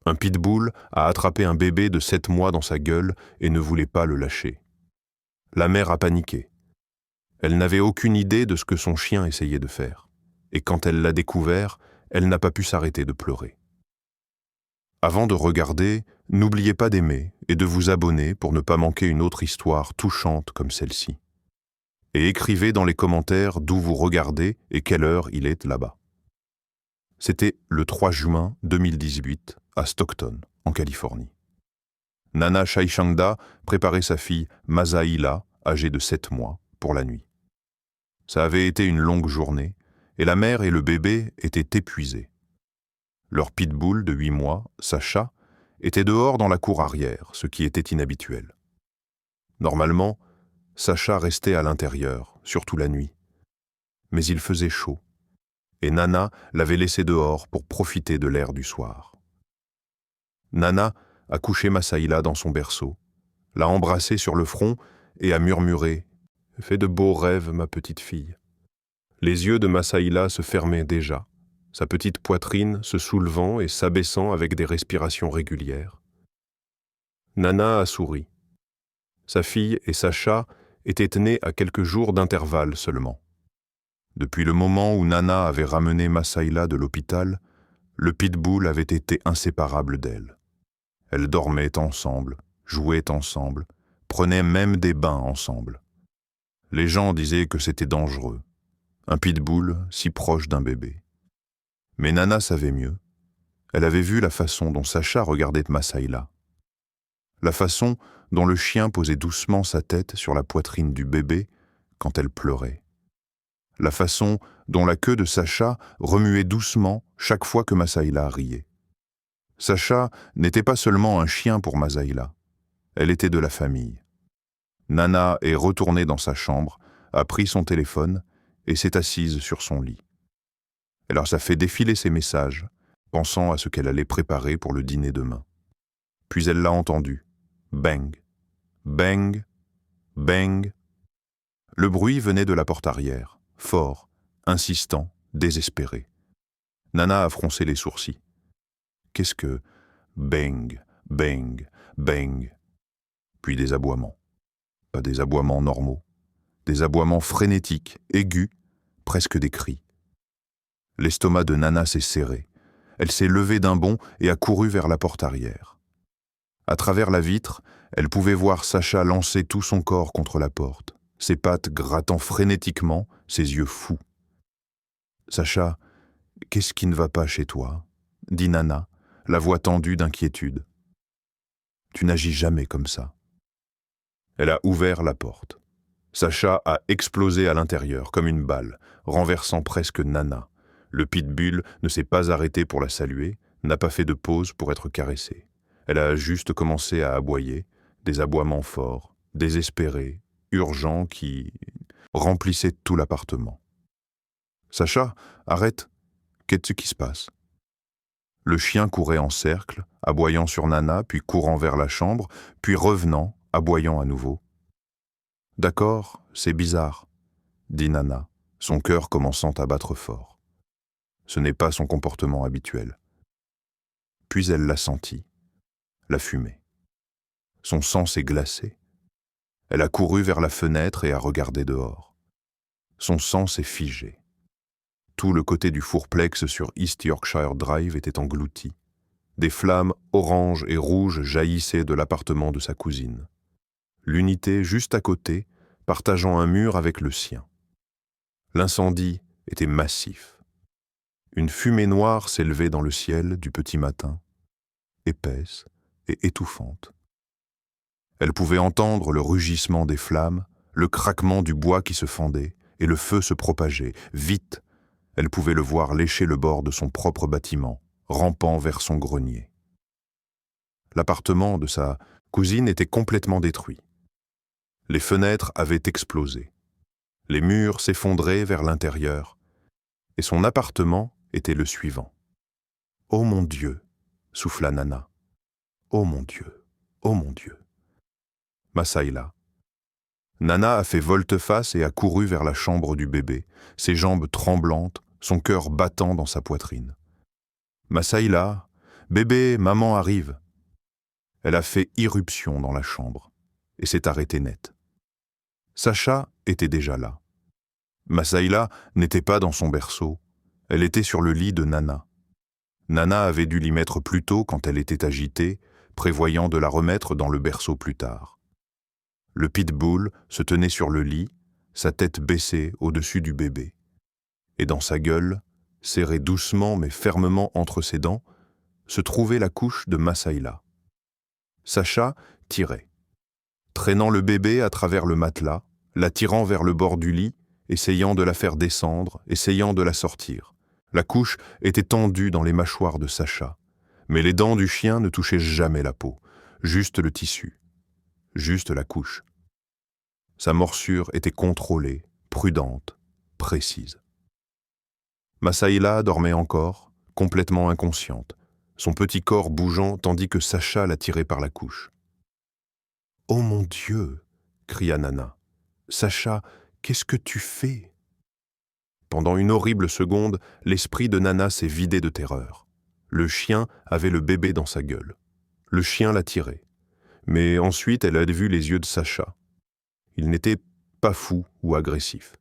Un pitbull a attrapé un bébé de 7 mois dans sa gueule et ne voulait pas le lâcher. La mère a paniqué. Elle n'avait aucune idée de ce que son chien essayait de faire. Et quand elle l'a découvert, elle n'a pas pu s'arrêter de pleurer. Avant de regarder, n'oubliez pas d'aimer et de vous abonner pour ne pas manquer une autre histoire touchante comme celle-ci. Et écrivez dans les commentaires d'où vous regardez et quelle heure il est là-bas. C'était le 3 juin 2018 à Stockton, en Californie. Nana Shaishangda préparait sa fille Masaïla, âgée de 7 mois, pour la nuit. Ça avait été une longue journée et la mère et le bébé étaient épuisés. Leur pitbull de 8 mois, Sacha, était dehors dans la cour arrière, ce qui était inhabituel. Normalement, Sacha restait à l'intérieur, surtout la nuit. Mais il faisait chaud, et Nana l'avait laissé dehors pour profiter de l'air du soir. Nana a couché Masaïla dans son berceau, l'a embrassée sur le front et a murmuré « Fais de beaux rêves, ma petite fille ». Les yeux de Masaïla se fermaient déjà, sa petite poitrine se soulevant et s'abaissant avec des respirations régulières. Nana a souri. Sa fille et Sacha étaient nés à quelques jours d'intervalle seulement. Depuis le moment où Nana avait ramené Masaïla de l'hôpital, le pitbull avait été inséparable d'elle. Elles dormaient ensemble, jouaient ensemble, prenaient même des bains ensemble. Les gens disaient que c'était dangereux, un pitbull si proche d'un bébé. Mais Nana savait mieux. Elle avait vu la façon dont Sacha regardait Masaïla. La façon dont le chien posait doucement sa tête sur la poitrine du bébé quand elle pleurait. La façon dont la queue de Sacha remuait doucement chaque fois que Masaïla riait. Sacha n'était pas seulement un chien pour Masaïla, elle était de la famille. Nana est retournée dans sa chambre, a pris son téléphone et s'est assise sur son lit. Elle a fait défiler ses messages, pensant à ce qu'elle allait préparer pour le dîner demain. Puis elle l'a entendu. Bang, bang, bang. Le bruit venait de la porte arrière, fort, insistant, désespéré. Nana a froncé les sourcils. Qu'est-ce que bang, bang, bang? Puis des aboiements. Pas des aboiements normaux. Des aboiements frénétiques, aigus, presque des cris. L'estomac de Nana s'est serré. Elle s'est levée d'un bond et a couru vers la porte arrière. À travers la vitre, elle pouvait voir Sacha lancer tout son corps contre la porte, ses pattes grattant frénétiquement, ses yeux fous. « Sacha, qu'est-ce qui ne va pas chez toi ?» dit Nana, la voix tendue d'inquiétude. « Tu n'agis jamais comme ça. » Elle a ouvert la porte. Sacha a explosé à l'intérieur comme une balle, renversant presque Nana. Le pitbull ne s'est pas arrêté pour la saluer, n'a pas fait de pause pour être caressé. Elle a juste commencé à aboyer, des aboiements forts, désespérés, urgents qui remplissaient tout l'appartement. « Sacha, arrête, qu'est-ce qui se passe ?» Le chien courait en cercle, aboyant sur Nana, puis courant vers la chambre, puis revenant, aboyant à nouveau. « D'accord, c'est bizarre, » dit Nana, son cœur commençant à battre fort. Ce n'est pas son comportement habituel. Puis elle l'a senti, la fumée. Son sang s'est glacé. Elle a couru vers la fenêtre et a regardé dehors. Son sang s'est figé. Tout le côté du fourplex sur East Yorkshire Drive était englouti. Des flammes oranges et rouges jaillissaient de l'appartement de sa cousine. L'unité juste à côté, partageant un mur avec le sien. L'incendie était massif. Une fumée noire s'élevait dans le ciel du petit matin, épaisse et étouffante. Elle pouvait entendre le rugissement des flammes, le craquement du bois qui se fendait, et le feu se propageait, vite. Elle pouvait le voir lécher le bord de son propre bâtiment, rampant vers son grenier. L'appartement de sa cousine était complètement détruit. Les fenêtres avaient explosé. Les murs s'effondraient vers l'intérieur, et son appartement était le suivant. « Oh mon Dieu !» souffla Nana. « Oh mon Dieu ! Oh mon Dieu !» Masaïla. Nana a fait volte-face et a couru vers la chambre du bébé, ses jambes tremblantes, son cœur battant dans sa poitrine. « Masaïla, Bébé, maman arrive !» Elle a fait irruption dans la chambre et s'est arrêtée net. Sacha était déjà là. Masaïla n'était pas dans son berceau, elle était sur le lit de Nana. Nana avait dû l'y mettre plus tôt quand elle était agitée, prévoyant de la remettre dans le berceau plus tard. Le pitbull se tenait sur le lit, sa tête baissée au-dessus du bébé. Et dans sa gueule, serrée doucement mais fermement entre ses dents, se trouvait la couche de Masaïla. Sacha tirait, traînant le bébé à travers le matelas, la tirant vers le bord du lit, essayant de la faire descendre, essayant de la sortir. La couche était tendue dans les mâchoires de Sacha, mais les dents du chien ne touchaient jamais la peau, juste le tissu, juste la couche. Sa morsure était contrôlée, prudente, précise. Masaïla dormait encore, complètement inconsciente, son petit corps bougeant tandis que Sacha la tirait par la couche. « Oh mon Dieu !» cria Nana. « Sacha, qu'est-ce que tu fais ?» Pendant une horrible seconde, l'esprit de Nana s'est vidé de terreur. Le chien avait le bébé dans sa gueule. Le chien la tirait. Mais ensuite, elle a vu les yeux de Sacha. Ils n'étaient pas fous ou agressifs.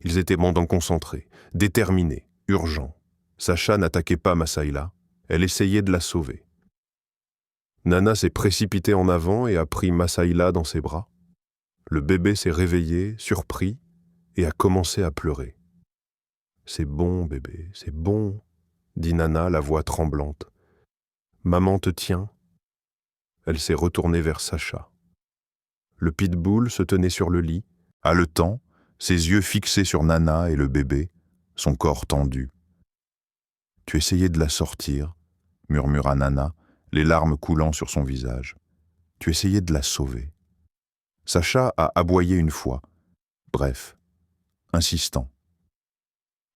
Ils étaient bandants concentrés, déterminés, urgents. Sacha n'attaquait pas Masaïla, elle essayait de la sauver. Nana s'est précipitée en avant et a pris Masaïla dans ses bras. Le bébé s'est réveillé, surpris, et a commencé à pleurer. « C'est bon, bébé, c'est bon, » dit Nana, la voix tremblante. « Maman te tient. » Elle s'est retournée vers Sacha. Le pitbull se tenait sur le lit, haletant, ses yeux fixés sur Nana et le bébé, son corps tendu. « Tu essayais de la sortir, » murmura Nana, les larmes coulant sur son visage. « Tu essayais de la sauver. » Sacha a aboyé une fois, bref, insistant.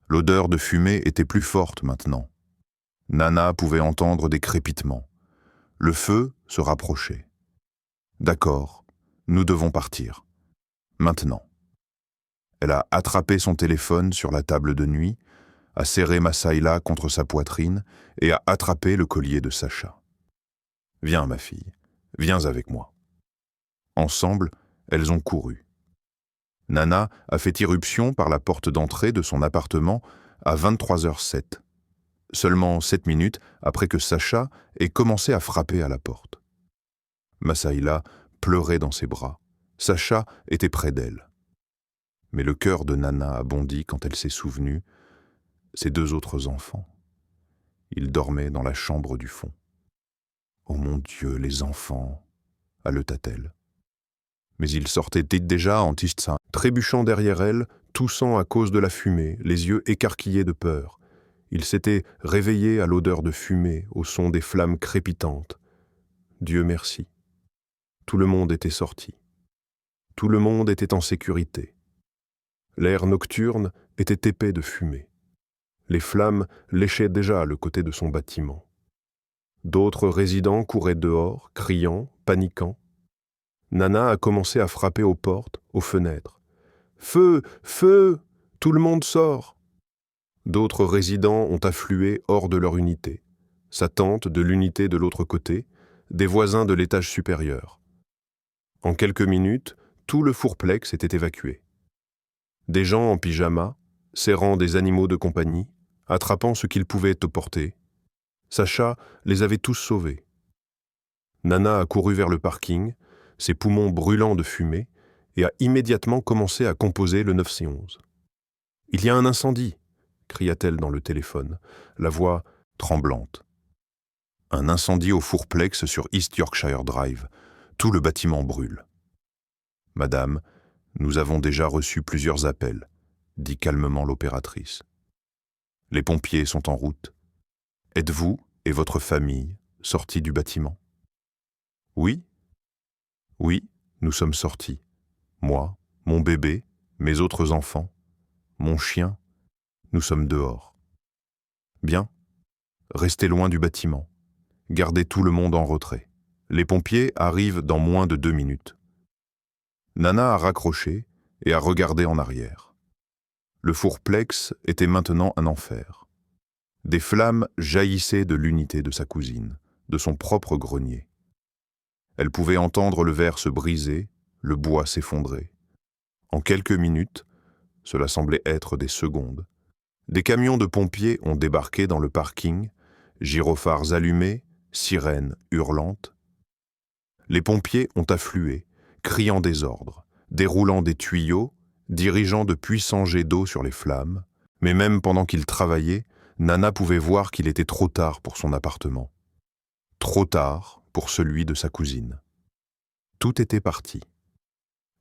L'odeur de fumée était plus forte maintenant. Nana pouvait entendre des crépitements. Le feu se rapprochait. « D'accord, nous devons partir. Maintenant. » Elle a attrapé son téléphone sur la table de nuit, a serré Masaïla contre sa poitrine et a attrapé le collier de Sacha. « Viens, ma fille, viens avec moi. » Ensemble, elles ont couru. Nana a fait irruption par la porte d'entrée de son appartement à 23h07, seulement 7 minutes après que Sacha ait commencé à frapper à la porte. Masaïla pleurait dans ses bras. Sacha était près d'elle. Mais le cœur de Nana a bondi quand elle s'est souvenue, ses 2 autres enfants. Ils dormaient dans la chambre du fond. « Oh mon Dieu, les enfants !» haleta-t-elle. Mais ils sortaient déjà en tistsa, trébuchant derrière elle, toussant à cause de la fumée, les yeux écarquillés de peur. Ils s'étaient réveillés à l'odeur de fumée, au son des flammes crépitantes. Dieu merci. Tout le monde était sorti. Tout le monde était en sécurité. L'air nocturne était épais de fumée. Les flammes léchaient déjà le côté de son bâtiment. D'autres résidents couraient dehors, criant, paniquant. Nana a commencé à frapper aux portes, aux fenêtres. « Feu! Feu! Tout le monde sort !» D'autres résidents ont afflué hors de leur unité. Sa tante de l'unité de l'autre côté, des voisins de l'étage supérieur. En quelques minutes, tout le fourplex était évacué. Des gens en pyjama, serrant des animaux de compagnie, attrapant ce qu'ils pouvaient te porter. Sacha les avait tous sauvés. Nana a couru vers le parking, ses poumons brûlants de fumée, et a immédiatement commencé à composer le 911. « Il y a un incendie !» cria-t-elle dans le téléphone, la voix tremblante. Un incendie au fourplex sur East Yorkshire Drive. Tout le bâtiment brûle. « Madame, nous avons déjà reçu plusieurs appels, » dit calmement l'opératrice. « Les pompiers sont en route. Êtes-vous et votre famille sortis du bâtiment ? » « Oui. Oui, nous sommes sortis. Moi, mon bébé, mes autres enfants, mon chien, nous sommes dehors. » « Bien. Restez loin du bâtiment. Gardez tout le monde en retrait. Les pompiers arrivent dans moins de 2 minutes. » Nana a raccroché et a regardé en arrière. Le fourplex était maintenant un enfer. Des flammes jaillissaient de l'unité de sa cousine, de son propre grenier. Elle pouvait entendre le verre se briser, le bois s'effondrer. En quelques minutes, cela semblait être des secondes, des camions de pompiers ont débarqué dans le parking, gyrophares allumés, sirènes hurlantes. Les pompiers ont afflué, criant des ordres, déroulant des tuyaux, dirigeant de puissants jets d'eau sur les flammes, mais même pendant qu'ils travaillaient, Nana pouvait voir qu'il était trop tard pour son appartement. Trop tard pour celui de sa cousine. Tout était parti.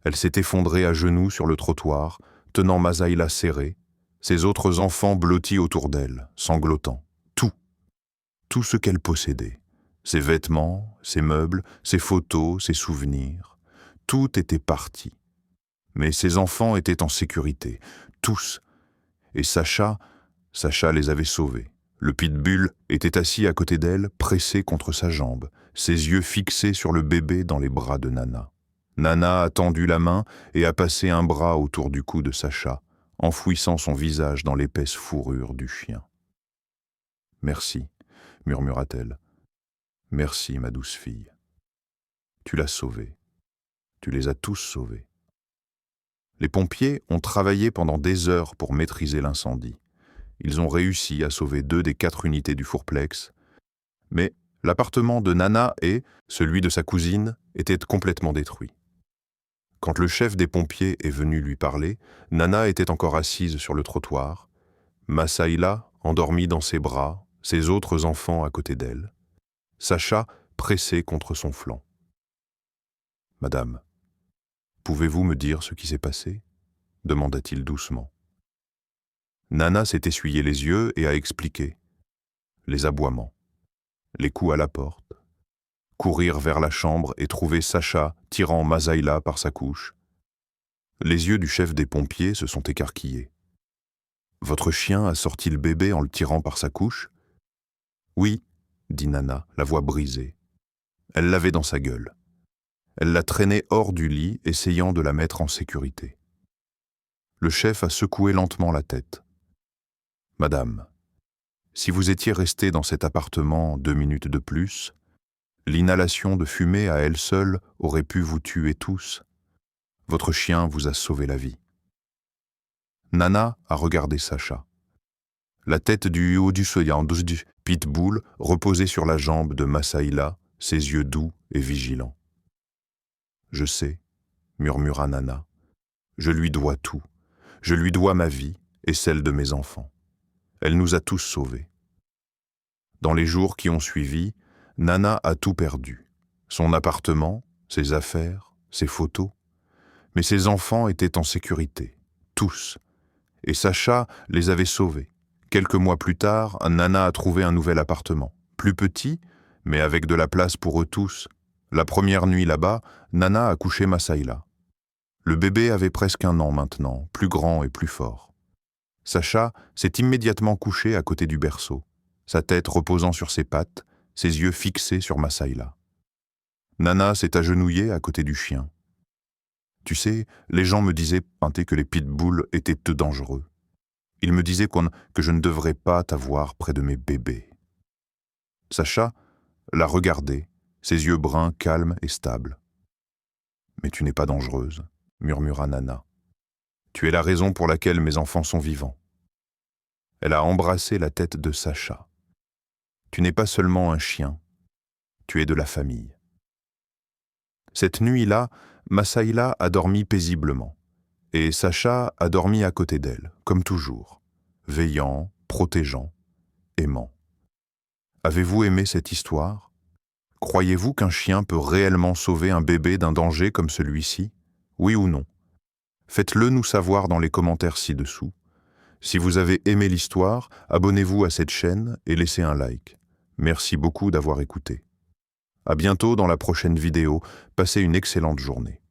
Elle s'est effondrée à genoux sur le trottoir, tenant Masaïla serrée, ses autres enfants blottis autour d'elle, sanglotant. Tout ce qu'elle possédait. Ses vêtements, ses meubles, ses photos, ses souvenirs. Tout était parti. Mais ses enfants étaient en sécurité, tous. Et Sacha les avait sauvés. Le pitbull était assis à côté d'elle, pressé contre sa jambe, ses yeux fixés sur le bébé dans les bras de Nana. Nana a tendu la main et a passé un bras autour du cou de Sacha, enfouissant son visage dans l'épaisse fourrure du chien. « Merci », murmura-t-elle. « Merci, ma douce fille. Tu l'as sauvée. Tu les as tous sauvés. » Les pompiers ont travaillé pendant des heures pour maîtriser l'incendie. Ils ont réussi à sauver 2 des 4 unités du fourplex, mais l'appartement de Nana et celui de sa cousine étaient complètement détruits. Quand le chef des pompiers est venu lui parler, Nana était encore assise sur le trottoir, Masaïla endormie dans ses bras, ses autres enfants à côté d'elle, Sacha pressé contre son flanc. « Madame, pouvez-vous me dire ce qui s'est passé ?» demanda-t-il doucement. Nana s'est essuyé les yeux et a expliqué. Les aboiements, les coups à la porte, courir vers la chambre et trouver Sacha tirant Masaïla par sa couche. Les yeux du chef des pompiers se sont écarquillés. « Votre chien a sorti le bébé en le tirant par sa couche ?»« Oui, » dit Nana, la voix brisée. Elle l'avait dans sa gueule. Elle l'a traînée hors du lit, essayant de la mettre en sécurité. Le chef a secoué lentement la tête. « Madame, si vous étiez restée dans cet appartement 2 minutes de plus, l'inhalation de fumée à elle seule aurait pu vous tuer tous. Votre chien vous a sauvé la vie. » Nana a regardé Sacha. La tête du haut du pitbull reposait sur la jambe de Masaïla, ses yeux doux et vigilants. « Je sais, » murmura Nana. « Je lui dois tout. Je lui dois ma vie et celle de mes enfants. Elle nous a tous sauvés. » Dans les jours qui ont suivi, Nana a tout perdu. Son appartement, ses affaires, ses photos. Mais ses enfants étaient en sécurité, tous. Et Sacha les avait sauvés. Quelques mois plus tard, Nana a trouvé un nouvel appartement. Plus petit, mais avec de la place pour eux tous. La première nuit là-bas, Nana a couché Masaïla. Le bébé avait presque 1 an maintenant, plus grand et plus fort. Sacha s'est immédiatement couché à côté du berceau, sa tête reposant sur ses pattes, ses yeux fixés sur Masaïla. Nana s'est agenouillée à côté du chien. Tu sais, les gens me disaient que les pitbulls étaient peu dangereux. Ils me disaient que je ne devrais pas t'avoir près de mes bébés. Sacha l'a regardé, ses yeux bruns calmes et stables. « Mais tu n'es pas dangereuse, » murmura Nana. « Tu es la raison pour laquelle mes enfants sont vivants. » Elle a embrassé la tête de Sacha. « Tu n'es pas seulement un chien, tu es de la famille. » Cette nuit-là, Masaïla a dormi paisiblement, et Sacha a dormi à côté d'elle, comme toujours, veillant, protégeant, aimant. Avez-vous aimé cette histoire ? Croyez-vous qu'un chien peut réellement sauver un bébé d'un danger comme celui-ci ? Oui ou non ? Faites-le nous savoir dans les commentaires ci-dessous. Si vous avez aimé l'histoire, abonnez-vous à cette chaîne et laissez un like. Merci beaucoup d'avoir écouté. À bientôt dans la prochaine vidéo. Passez une excellente journée.